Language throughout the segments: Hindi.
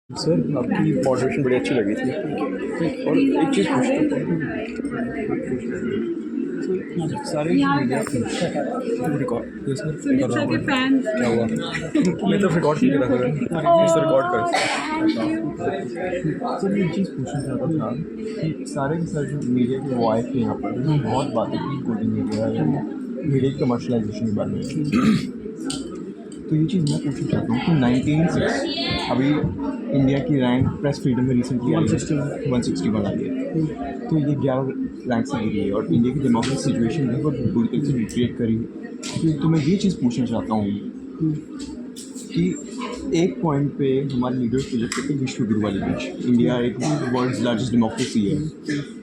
सर आपकी मॉडरेशन बड़ी अच्छी लगी थी। और एक चीज़ पूछता हूँ, सारे मीडिया रिकॉर्ड सर कर रहा हूँ। क्या हुआ? मैं तो रिकॉर्ड नहीं कर रहा था, इस रिकॉर्ड कर। सर ये चीज़ पूछना चाहता था कि सारे के सारे जो मीडिया के वॉइस थे यहाँ पर बहुत बातें की कोडिंग मीडिया या मीडिया की कमर्शलाइजेशन के बारे में। तो ये चीज़ मैं पूछना चाहता हूँ कि 1906 अभी इंडिया की रैंक प्रेस फ्रीडम में रिसेंटली आई है 161 आई है। तो ये 11 रैंक से गिरी है और इंडिया की डेमोक्रेसी सिचुएशन भी बहुत बुरी तरीके से डिट्रेट करी है। तो मैं ये चीज़ पूछना चाहता हूँ कि एक पॉइंट पे हमारे लीडर्स प्रोजेक्ट करते हैं विश्व गुरु वाली बीच, इंडिया एक वर्ल्ड्स लार्जेस्ट डेमोक्रेसी है,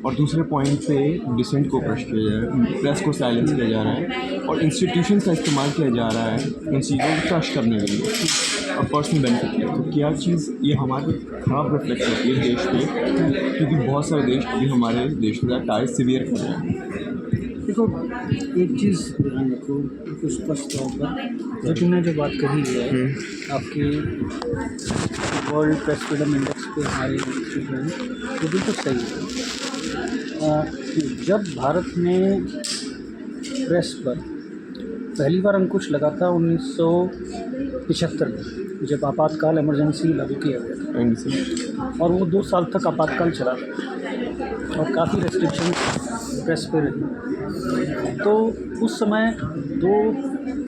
और दूसरे पॉइंट पे डिसेंट को क्रश किया जा रहा है, प्रेस को साइलेंस किया जा रहा है और इंस्टीट्यूशन का इस्तेमाल किया जा रहा है उन चीज़ों को क्रश करने के लिए और पर्सनल बेनिफिट के लिए। तो क्या चीज़ ये हमारे खराब रिफ्लेक्ट होती है देश पे, क्योंकि बहुत सारे देश अभी हमारे देश के साथ टाई सीवियर कर रहे हैं। देखो, एक चीज़ ध्यान रखो, बिल्कुल स्पष्ट तौर पर जो तुमने जो बात कही है आपकी वर्ल्ड प्रेस फ्रीडम इंडेक्स पे हमारे इंस्टीट्यूट में, वो बिल्कुल सही है। जब भारत में प्रेस पर पहली बार अंकुश लगा था 1975 में, जब आपातकाल इमरजेंसी लागू किया गया था, और वो 2 साल तक आपातकाल चला और काफ़ी रेस्ट्रिक्शन प्रेस पे रही। तो उस समय 2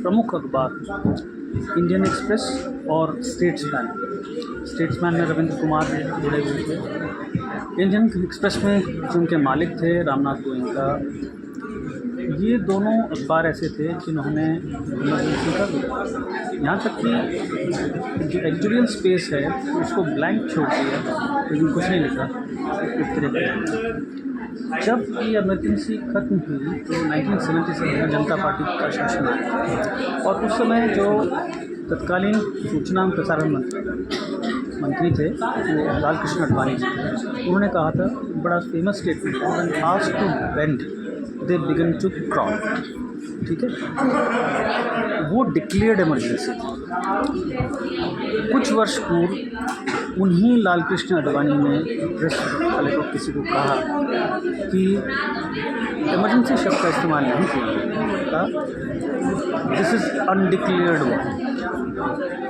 प्रमुख अखबार, इंडियन एक्सप्रेस और स्टेट्समैन में रविंद्र कुमार जुड़े हुए थे। इंडियन एक्सप्रेस में जो उनके मालिक थे रामनाथ गोयनका, ये दोनों अखबार ऐसे थे जिन्होंने इमरजेंसी का यहाँ तक कि जो एडिटोरियल स्पेस है उसको ब्लैंक छोड़ दिया, लेकिन कुछ नहीं लिखा इस तरह का। जब ये इमरजेंसी खत्म हुई तो 1977 में जनता पार्टी का शासन आया और उस समय जो तत्कालीन सूचना एवं प्रसारण मंत्री थे वो लाल कृष्ण आडवाणी जी, उन्होंने कहा था, बड़ा famous statement, when asked to bend they began to crawl. ठीक है, वो डिक्लेयर्ड इमरजेंसी। कुछ वर्ष पूर्व उन्हीं लाल कृष्ण आडवाणी ने प्रेस वाले को किसी को कहा कि इमरजेंसी शब्द का इस्तेमाल नहीं किया, this is undeclared one,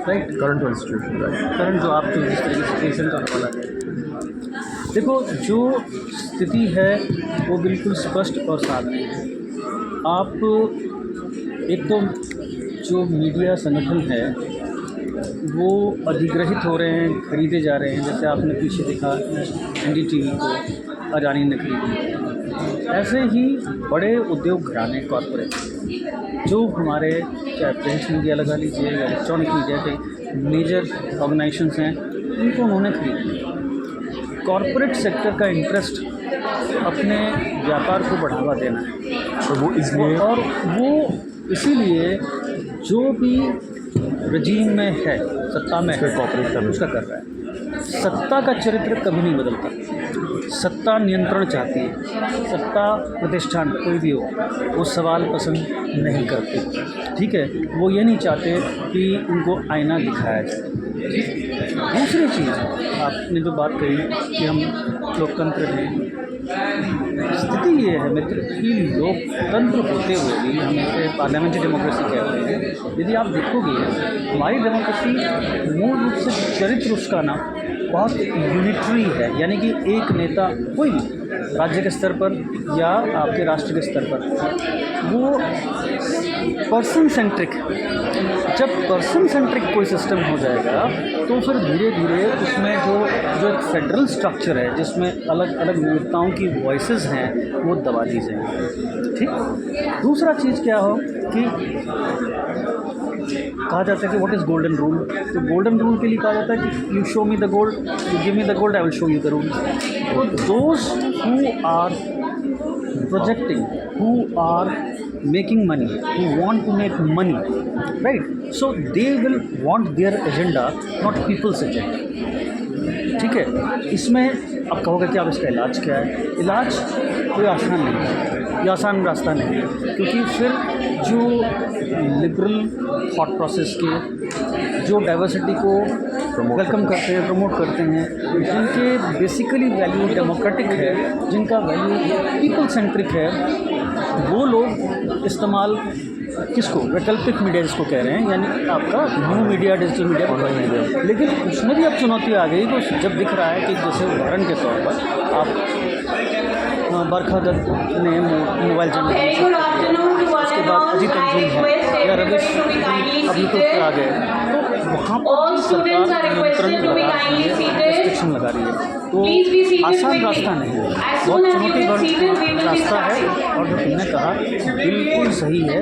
right, current situation, right, current जो आपकी जिस तरह की सिचुएशन का हवाला है। देखो, जो स्थिति है वो बिल्कुल स्पष्ट और साफ है। आप एक तो जो मीडिया संगठन है वो अधिग्रहित हो रहे हैं, खरीदे जा रहे हैं। जैसे आपने पीछे देखा NDTV को अडानी ने खरीदा। ऐसे ही बड़े उद्योग घराने कॉरपोरेट जो हमारे चाहे प्रिंट मीडिया लगा लीजिए या इलेक्ट्रॉनिक मीडिया के मेजर ऑर्गेनाइजेशंस हैं, उनको उन्होंने खरीद लिया। कॉरपोरेट सेक्टर का इंटरेस्ट अपने व्यापार को बढ़ावा देना है और वो इसीलिए जो भी रजीम में है, सत्ता में है, उसका कर रहा है। सत्ता का चरित्र कभी नहीं बदलता। सत्ता नियंत्रण चाहती है, सत्ता प्रतिष्ठान कोई भी हो वो सवाल पसंद नहीं करती। ठीक है, वो ये नहीं चाहते कि उनको आईना दिखाया जाए। दूसरी चीज़, आपने जो बात कही कि हम लोकतंत्र में, स्थिति ये है मित्र कि लोकतंत्र होते हुए भी हम इसे पार्लियामेंट्री डेमोक्रेसी कहते हैं। यदि आप देखोगे हमारी डेमोक्रेसी मूल रूप से चरित्र उसका ना बहुत यूनिटरी है, यानी कि एक नेता, कोई भी राज्य के स्तर पर या आपके राष्ट्र के स्तर पर, वो पर्सन सेंट्रिक है। जब पर्सन सेंट्रिक कोई सिस्टम हो जाएगा तो फिर धीरे धीरे उसमें जो एक फेडरल स्ट्रक्चर है जिसमें अलग अलग विविधताओं की वॉइसेस हैं वो दबा दी जाएंगी। ठीक, दूसरा चीज़ क्या हो कि कहा जाता है कि व्हाट इज़ गोल्डन रूल। तो गोल्डन रूल के लिए कहा जाता है कि you show me the gold, you give me the gold, I will show you the rule. तो those who are projecting, who are making money, who want to make money, right, so they will want their agenda, not people's agenda। ठीक है, इसमें आप कहोगे कि अब इसका इलाज क्या है। इलाज कोई आसान नहीं है, ये आसान रास्ता नहीं है, क्योंकि फिर जो लिबरल थॉट प्रोसेस के, जो डाइवर्सिटी को प्रमोट वेलकम करते हैं, प्रमोट करते हैं, जिनके बेसिकली वैल्यू डेमोक्रेटिक है, जिनका वैल्यू पीपल सेंट्रिक है, वो लोग इस्तेमाल किसको वैकल्पिक मीडिया जिसको कह रहे हैं, यानी आपका new media, digital media, online media. लेकिन उसमें भी अब चुनौती आ गई। तो जब दिख रहा है कि जैसे उदाहरण के तौर पर आप बरखा दत्त ने मोबाइल चैनल, उसके बाद अजीत अंजुम है या रविश अब यूट्यूब पर आ गए, तो वहाँ पर भी सरकार नियंत्रण लगा रही है, रिस्ट्रिक्शन लगा रही है। तो आसान रास्ता नहीं है, बहुत चुनौतीपूर्ण रास्ता है। और जो तुमने कहा बिल्कुल सही है,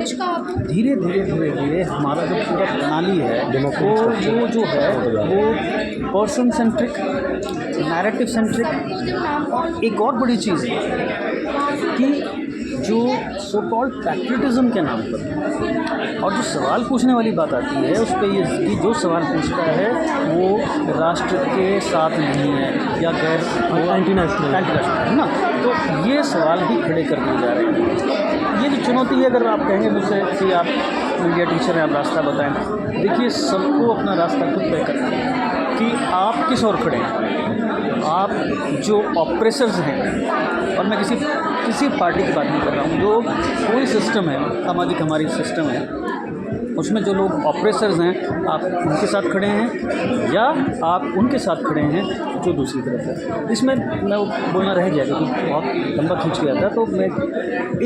धीरे धीरे हमारा जो पूरा प्रणाली है वो जो है वो पर्सन सेंट्रिक, नैरेटिव सेंट्रिक। एक और बड़ी चीज़ है कि जो सो कॉल्ड पैट्रियटिज्म के नाम पर और जो सवाल पूछने वाली बात आती है उस पर ये कि जो सवाल पूछता है वो राष्ट्र के साथ नहीं है या गैर एंटी नेशनल है ना, तो ये सवाल भी खड़े कर दिए जा रहे हैं। ये जो चुनौती है, अगर आप कहेंगे मुझसे कि आप मीडिया टीचर हैं, आप रास्ता बताएं, देखिए सबको अपना रास्ता खुद तय करना है कि आप किस ओर खड़े हैं। आप जो ऑपरेसर्स हैं, और मैं किसी पार्टी की बात नहीं कर रहा हूँ, जो कोई सिस्टम है, सामाजिक हमारी सिस्टम है, उसमें जो लोग ऑपरेसर्स हैं आप उनके साथ खड़े हैं या आप उनके साथ खड़े हैं जो दूसरी तरफ है। इसमें मैं बोलना रह गया क्योंकि बहुत लंबा खींच गया था। तो मैं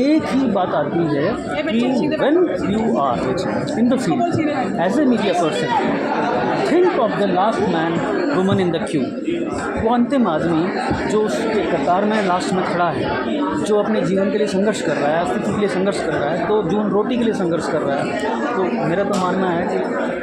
एक ही बात आती है कि when you are in the field as a media person, think of the last man woman in the queue. वो अंतिम आदमी जो उसके कतार में लास्ट में खड़ा है, जो अपने जीवन के लिए संघर्ष कर रहा है, अस्तित्व के लिए संघर्ष कर रहा है, तो जून रोटी के लिए संघर्ष कर रहा है। तो मेरा तो मानना है कि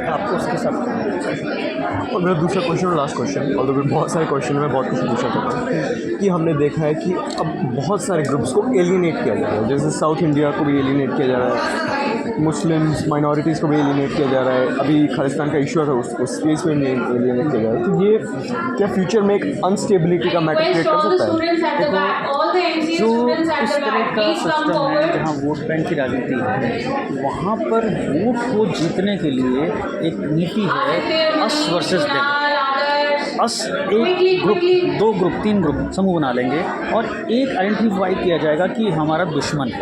आपको उसके साथ करना चाहिए। और मेरा दूसरा क्वेश्चन और लास्ट क्वेश्चन, और भी बहुत सारे क्वेश्चन मैं बहुत कुछ पूछा था कि हमने देखा है कि अब बहुत सारे ग्रुप्स को एलिनेट किया जा रहा है, जैसे साउथ इंडिया को भी एलिनेट किया जा रहा है, मुस्लिम्स माइनॉरिटीज़ को भी एलिनेट किया जा रहा है, अभी खालिस्तान का इशू था उस केस में एलिनेट किया जा रहा है। तो ये क्या फ्यूचर में एक अनस्टेबिलिटी का मैटर क्रिएट कर सकता है? जो इस तरह का सिस्टम है जहाँ वोट बैंक की राजनीति है, वहाँ पर वोट को जीतने के लिए एक नीति है अस वर्सेस देम। अस एक ग्रुप, दो ग्रुप, तीन ग्रुप समूह बना लेंगे और एक आइडेंटिफाई किया जाएगा कि हमारा दुश्मन है।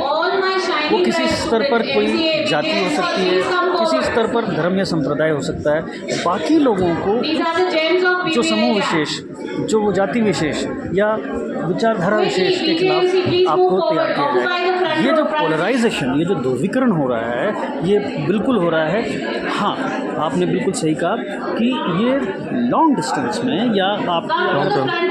वो किसी स्तर पर कोई जाति हो सकती है, किसी स्तर पर धर्म या संप्रदाय हो सकता है। बाकी लोगों को जो समूह विशेष, जो वो जाति विशेष या विचारधारा विशेष के खिलाफ आपको तैयार किया जाएगा। ये जो पोलराइजेशन, ये जो ध्रुवीकरण हो रहा है, ये बिल्कुल हो रहा है। हाँ, आपने बिल्कुल सही कहा कि ये लॉन्ग डिस्टेंस में या आप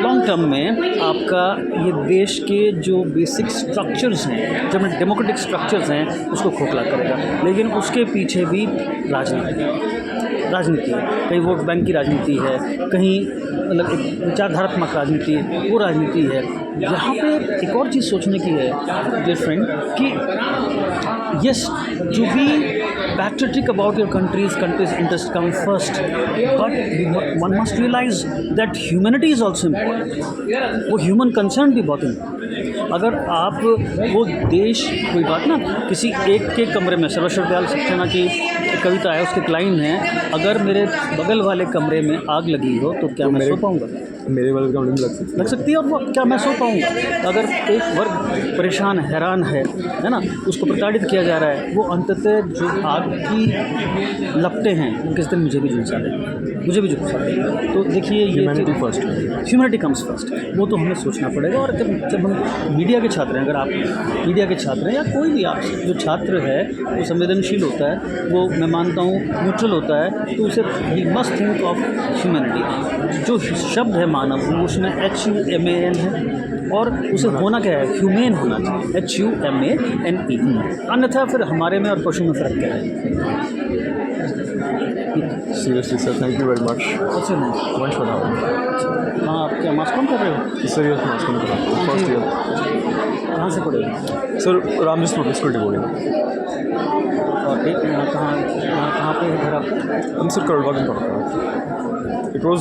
लॉन्ग टर्म में आपका ये देश के जो बेसिक स्ट्रक्चर्स हैं, जो डेमोक्रेटिक स्ट्रक्चर्स हैं, उसको खोखला करेगा। लेकिन उसके पीछे भी राजनीति है, कहीं वोट बैंक की राजनीति है, कहीं मतलब एक विचारधारात्मक राजनीति, वो राजनीति है। यहाँ पे एक और चीज़ सोचने की है डियर फ्रेंड कि yes, to be patriotic about your country's interest come first, but one must realize that humanity is also important. वो ह्यूमन कंसर्न भी बहुत है। अगर आप वो देश, कोई बात ना, किसी एक के कमरे में, सर्वश्रेष्ठ दयाल सक्सेना की कविता है, उसके लाइन है, अगर मेरे बगल वाले कमरे में आग लगी हो तो क्या मैं सो पाऊँगा? मेरे वाले कमरे में लग सकती है, और वो क्या मैं सो पाऊँगा? अगर एक वर्ग परेशान हैरान है ना, उसको प्रताड़ित किया जा रहा है, वो अंततः जो आग की लपटें हैं वो किस दिन मुझे भी झुलसा देंगे, मुझे भी झुलसा देंगे। तो देखिए, ये ह्यूमैनिटी कम्स फर्स्ट, वो तो हमें सोचना पड़ेगा। और जब हम मीडिया के छात्र हैं, अगर आप मीडिया के छात्र हैं या कोई भी आप जो छात्र है वो संवेदनशील होता है, वो मैं मानता हूँ न्यूट्रल होता है, तो उसे we must think of humanity. जो शब्द है मानव, उसमें HUMAN है, और उसे होना क्या है? ह्यूमेन होना चाहिए, HUMANE। अन्यथा फिर हमारे में और पशु में फ़र्क क्या है? Seriously sir, thank you very much. अच्छा नहीं मच फॉर हैविंग। हाँ, आप क्या मास कम कर रहे हो? सर यस, मास कम कर रहा हूँ, फर्स्ट ईयर। कहाँ से पढ़े हो? Sir Ramji public school Diboli. और ठीक, यहाँ कहाँ पे है घर आपका? हम सर करोड़बाग में पढ़ता हूँ। It was